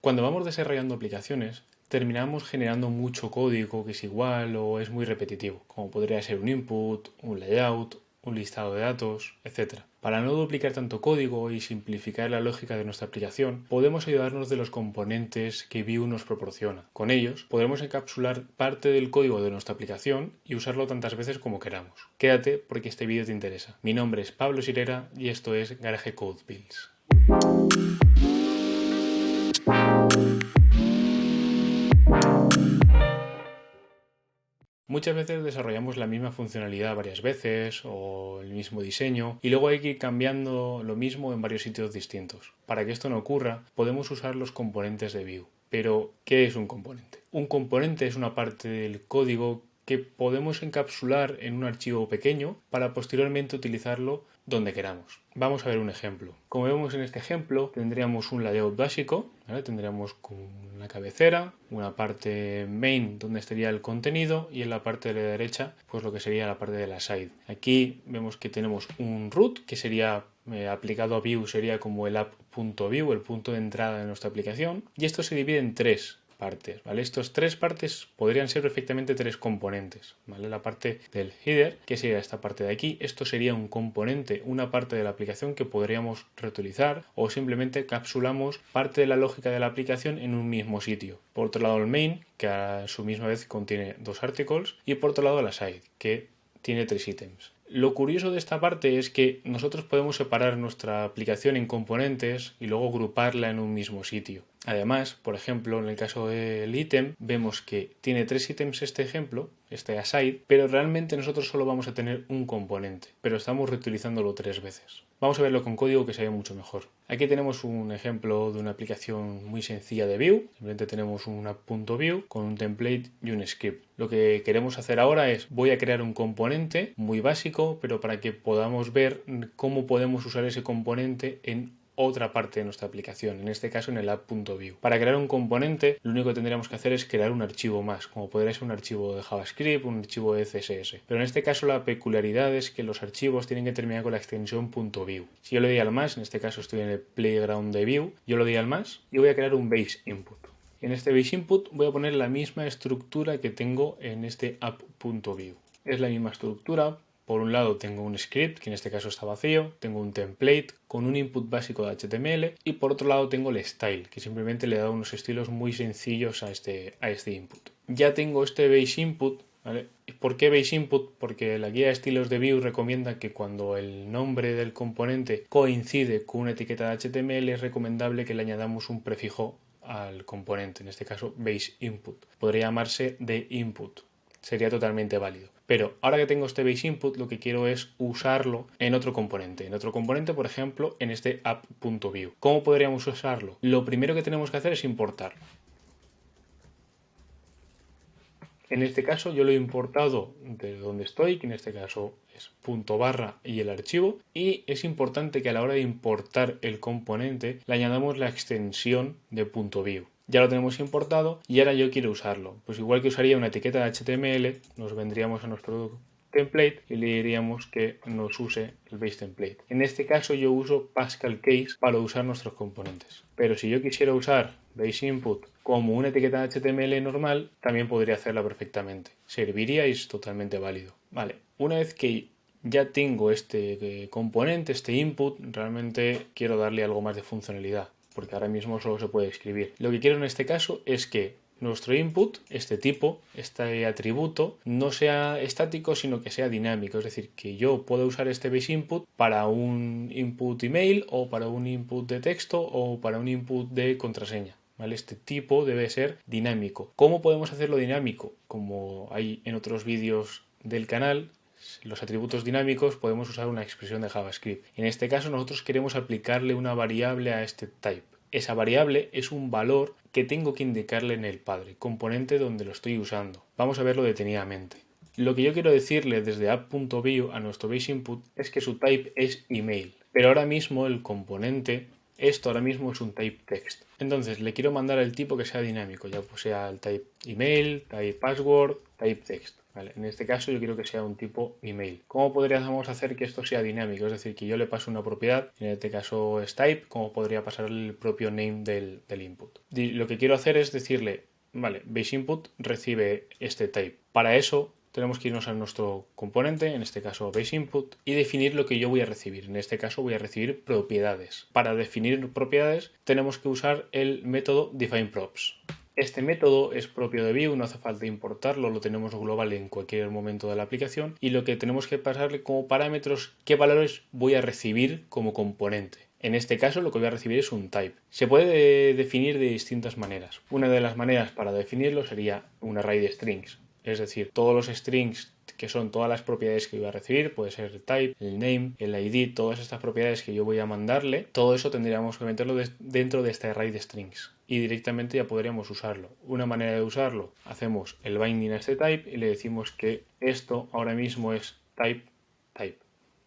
Cuando vamos desarrollando aplicaciones, terminamos generando mucho código que es igual o es muy repetitivo, como podría ser un input, un layout, un listado de datos, etc. Para no duplicar tanto código y simplificar la lógica de nuestra aplicación, podemos ayudarnos de los componentes que Vue nos proporciona. Con ellos, podremos encapsular parte del código de nuestra aplicación y usarlo tantas veces como queramos. Quédate porque este vídeo te interesa. Mi nombre es Pablo Sirera y esto es Garage Code Builds. Muchas veces desarrollamos la misma funcionalidad varias veces o el mismo diseño y luego hay que ir cambiando lo mismo en varios sitios distintos. Para que esto no ocurra, podemos usar los componentes de Vue. Pero, ¿qué es un componente? Un componente es una parte del código que podemos encapsular en un archivo pequeño para posteriormente utilizarlo donde queramos. Vamos a ver un ejemplo. Como vemos en este ejemplo, tendríamos un layout básico, ¿vale? Tendríamos una cabecera, una parte main donde estaría el contenido y en la parte de la derecha, pues lo que sería la parte de la side. Aquí vemos que tenemos un root que sería aplicado a Vue, sería como el app.vue, el punto de entrada de nuestra aplicación, y esto se divide en tres partes, ¿vale? Estas tres partes podrían ser perfectamente tres componentes, ¿vale? La parte del header, que sería esta parte de aquí, esto sería un componente, una parte de la aplicación que podríamos reutilizar o simplemente capsulamos parte de la lógica de la aplicación en un mismo sitio. Por otro lado el main, que a su misma vez contiene dos articles, y por otro lado la side, que tiene tres ítems. Lo curioso de esta parte es que nosotros podemos separar nuestra aplicación en componentes y luego agruparla en un mismo sitio. Además, por ejemplo, en el caso del ítem, vemos que tiene tres ítems este ejemplo, este aside, pero realmente nosotros solo vamos a tener un componente, pero estamos reutilizándolo tres veces. Vamos a verlo con código que se ve mucho mejor. Aquí tenemos un ejemplo de una aplicación muy sencilla de Vue. Simplemente tenemos un app.vue con un template y un script. Lo que queremos hacer ahora es, voy a crear un componente muy básico, pero para que podamos ver cómo podemos usar ese componente en otra parte de nuestra aplicación, en este caso en el app.vue. Para crear un componente, lo único que tendríamos que hacer es crear un archivo más, como podría ser un archivo de JavaScript, un archivo de CSS. Pero en este caso la peculiaridad es que los archivos tienen que terminar con la extensión .vue. Si yo le doy al más, en este caso estoy en el playground de Vue, yo le doy al más y voy a crear un base input. En este base input voy a poner la misma estructura que tengo en este app.vue. Es la misma estructura. Por un lado tengo un script, que en este caso está vacío, tengo un template con un input básico de HTML y por otro lado tengo el style, que simplemente le da unos estilos muy sencillos a este input. Ya tengo este base input, ¿vale? ¿Por qué base input? Porque la guía de estilos de Vue recomienda que cuando el nombre del componente coincide con una etiqueta de HTML es recomendable que le añadamos un prefijo al componente, en este caso base input. Podría llamarse de input. Sería totalmente válido. Pero ahora que tengo este base input, lo que quiero es usarlo en otro componente. En otro componente, por ejemplo, en este app.vue. ¿Cómo podríamos usarlo? Lo primero que tenemos que hacer es importarlo. En este caso yo lo he importado de donde estoy, que en este caso es _barra y el archivo. Y es importante que a la hora de importar el componente le añadamos la extensión de .vue. Ya lo tenemos importado y ahora yo quiero usarlo. Pues igual que usaría una etiqueta de HTML, nos vendríamos a nuestro template y le diríamos que nos use el base template. En este caso yo uso Pascal Case para usar nuestros componentes. Pero si yo quisiera usar base input como una etiqueta de HTML normal, también podría hacerla perfectamente. Serviría y es totalmente válido. Vale, una vez que ya tengo este componente, este input, realmente quiero darle algo más de funcionalidad, porque ahora mismo solo se puede escribir. Lo que quiero en este caso es que nuestro input, este tipo, este atributo, no sea estático, sino que sea dinámico. Es decir, que yo pueda usar este base input para un input email o para un input de texto o para un input de contraseña. ¿Vale? Este tipo debe ser dinámico. ¿Cómo podemos hacerlo dinámico? Como hay en otros vídeos del canal, los atributos dinámicos podemos usar una expresión de JavaScript. En este caso nosotros queremos aplicarle una variable a este type. Esa variable es un valor que tengo que indicarle en el padre, componente donde lo estoy usando. Vamos a verlo detenidamente. Lo que yo quiero decirle desde app.vue a nuestro base input es que su type es email. Pero ahora mismo el componente esto ahora mismo es un type text. Entonces le quiero mandar el tipo que sea dinámico, ya pues sea el type email, type password, type text. Vale, en este caso yo quiero que sea un tipo email. ¿Cómo podríamos hacer que esto sea dinámico? Es decir, que yo le paso una propiedad, en este caso es type, como podría pasar el propio name del input. Lo que quiero hacer es decirle, vale, base input recibe este type. Para eso tenemos que irnos a nuestro componente, en este caso base input, y definir lo que yo voy a recibir. En este caso voy a recibir propiedades. Para definir propiedades tenemos que usar el método defineProps. Este método es propio de Vue, no hace falta importarlo, lo tenemos global en cualquier momento de la aplicación y lo que tenemos que pasarle como parámetros, qué valores voy a recibir como componente. En este caso lo que voy a recibir es un type. Se puede definir de distintas maneras. Una de las maneras para definirlo sería un array de strings. Es decir, todos los strings que son todas las propiedades que voy a recibir, puede ser el type, el name, el ID, todas estas propiedades que yo voy a mandarle, todo eso tendríamos que meterlo dentro de este array de strings y directamente ya podríamos usarlo. Una manera de usarlo, hacemos el binding a este type y le decimos que esto ahora mismo es type.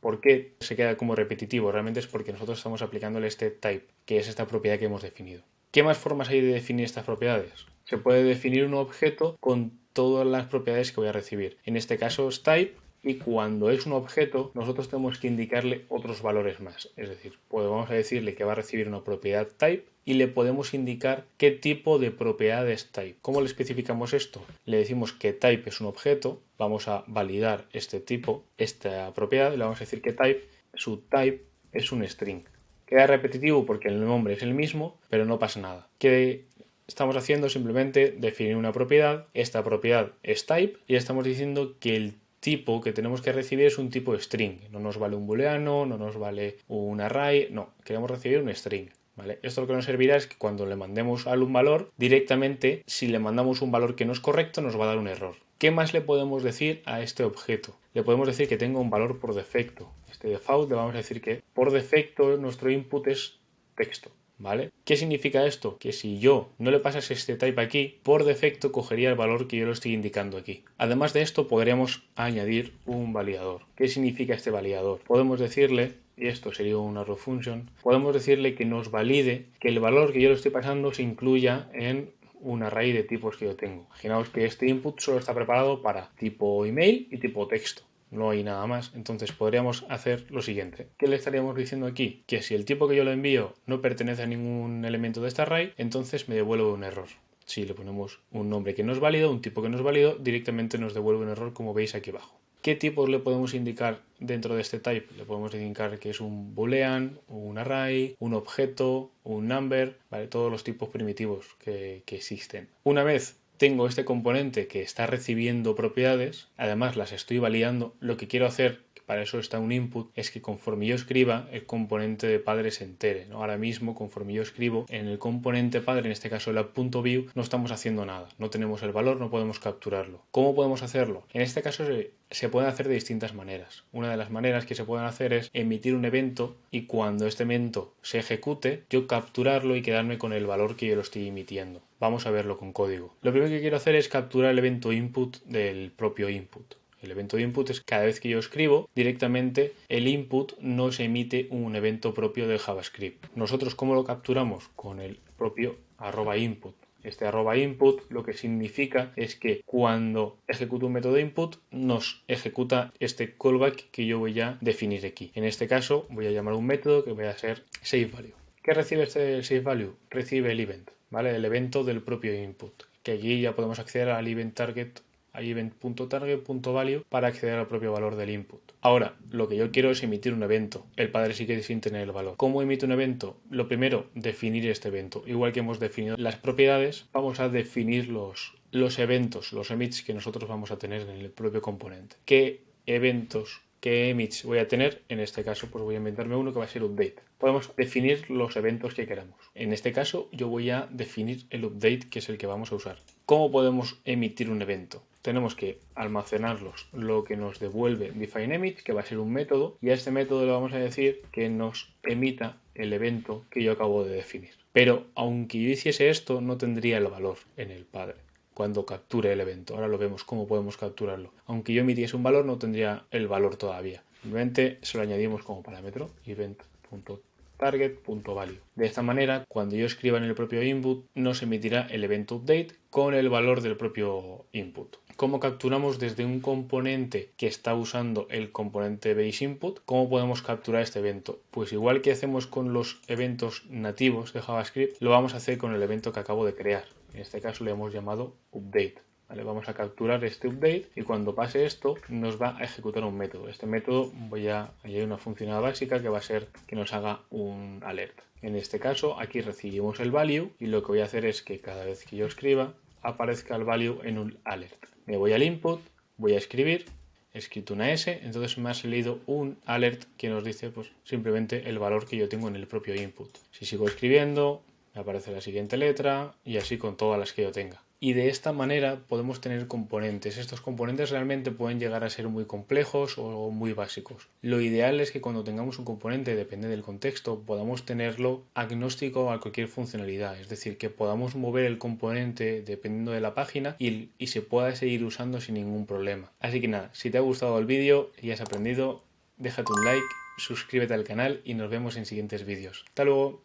¿Por qué se queda como repetitivo? Realmente es porque nosotros estamos aplicándole este type, que es esta propiedad que hemos definido. ¿Qué más formas hay de definir estas propiedades? Se puede definir un objeto con todas las propiedades que voy a recibir. En este caso es type y cuando es un objeto nosotros tenemos que indicarle otros valores más. Es decir, vamos a decirle que va a recibir una propiedad type y le podemos indicar qué tipo de propiedad es type. ¿Cómo le especificamos esto? Le decimos que type es un objeto, vamos a validar este tipo, esta propiedad, y le vamos a decir que su type es un string. Queda repetitivo porque el nombre es el mismo, pero no pasa nada. ¿Qué estamos haciendo? Simplemente definir una propiedad, esta propiedad es type y estamos diciendo que el tipo que tenemos que recibir es un tipo string. No nos vale un booleano, no nos vale un array, no, queremos recibir un string. ¿Vale? Esto lo que nos servirá es que cuando le mandemos a un valor, directamente, si le mandamos un valor que no es correcto, nos va a dar un error. ¿Qué más le podemos decir a este objeto? Le podemos decir que tenga un valor por defecto. Este default le vamos a decir que por defecto nuestro input es texto. ¿Vale? ¿Qué significa esto? Que si yo no le pasase este type aquí, por defecto cogería el valor que yo lo estoy indicando aquí. Además de esto, podríamos añadir un validador. ¿Qué significa este validador? Podemos decirle, y esto sería una raw function, podemos decirle que nos valide que el valor que yo le estoy pasando se incluya en un array de tipos que yo tengo. Imaginaos que este input solo está preparado para tipo email y tipo texto. No hay nada más, entonces podríamos hacer lo siguiente. ¿Qué le estaríamos diciendo aquí? Que si el tipo que yo le envío no pertenece a ningún elemento de este array, entonces me devuelve un error. Si le ponemos un nombre que no es válido, un tipo que no es válido, directamente nos devuelve un error como veis aquí abajo. ¿Qué tipos le podemos indicar dentro de este type? Le podemos indicar que es un boolean, un array, un objeto, un number, ¿vale? Todos los tipos primitivos que existen. Una vez tengo este componente que está recibiendo propiedades, además las estoy validando, lo que quiero hacer, para eso está un input, es que conforme yo escriba, el componente de padre se entere, ¿no? Ahora mismo, conforme yo escribo, en el componente padre, en este caso el app.view, no estamos haciendo nada, no tenemos el valor, no podemos capturarlo. ¿Cómo podemos hacerlo? En este caso se pueden hacer de distintas maneras. Una de las maneras que se pueden hacer es emitir un evento y cuando este evento se ejecute, yo capturarlo y quedarme con el valor que yo lo estoy emitiendo. Vamos a verlo con código. Lo primero que quiero hacer es capturar el evento input del propio input. El evento input es cada vez que yo escribo, directamente el input nos emite un evento propio de JavaScript. Nosotros, ¿cómo lo capturamos? Con el propio @input. Este @input lo que significa es que cuando ejecuto un método input nos ejecuta este callback que yo voy a definir aquí. En este caso voy a llamar un método que voy a ser saveValue. ¿Qué recibe este saveValue? Recibe el event, ¿vale? El evento del propio input. Que allí ya podemos acceder al event target, a event.target.value para acceder al propio valor del input. Ahora, lo que yo quiero es emitir un evento. El padre sigue sin tener el valor. ¿Cómo emite un evento? Lo primero, definir este evento. Igual que hemos definido las propiedades, vamos a definir los eventos, los emits que nosotros vamos a tener en el propio componente. ¿Qué eventos, qué emits voy a tener? En este caso, pues voy a inventarme uno que va a ser update. Podemos definir los eventos que queramos. En este caso, yo voy a definir el update, que es el que vamos a usar. ¿Cómo podemos emitir un evento? Tenemos que almacenarlos, lo que nos devuelve defineEmit, que va a ser un método, y a este método le vamos a decir que nos emita el evento que yo acabo de definir. Pero aunque yo hiciese esto, no tendría el valor en el padre cuando capture el evento. Ahora lo vemos cómo podemos capturarlo. Aunque yo emitiese un valor, no tendría el valor todavía. Simplemente se lo añadimos como parámetro, event.target target.value. De esta manera, cuando yo escriba en el propio input, nos emitirá el evento update con el valor del propio input. ¿Cómo capturamos desde un componente que está usando el componente base input? ¿Cómo podemos capturar este evento? Pues igual que hacemos con los eventos nativos de JavaScript, lo vamos a hacer con el evento que acabo de crear. En este caso le hemos llamado update. ¿Vale? Vamos a capturar este update y cuando pase esto nos va a ejecutar un método. Este método voy a añadir una funcionalidad básica que va a ser que nos haga un alert. En este caso aquí recibimos el value y lo que voy a hacer es que cada vez que yo escriba aparezca el value en un alert. Me voy al input, voy a escribir, he escrito una S, entonces me ha salido un alert que nos dice pues simplemente el valor que yo tengo en el propio input. Si sigo escribiendo, me aparece la siguiente letra y así con todas las que yo tenga. Y de esta manera podemos tener componentes. Estos componentes realmente pueden llegar a ser muy complejos o muy básicos. Lo ideal es que cuando tengamos un componente, depende del contexto, podamos tenerlo agnóstico a cualquier funcionalidad. Es decir, que podamos mover el componente dependiendo de la página y se pueda seguir usando sin ningún problema. Así que nada, si te ha gustado el vídeo y has aprendido, déjate un like, suscríbete al canal y nos vemos en siguientes vídeos. ¡Hasta luego!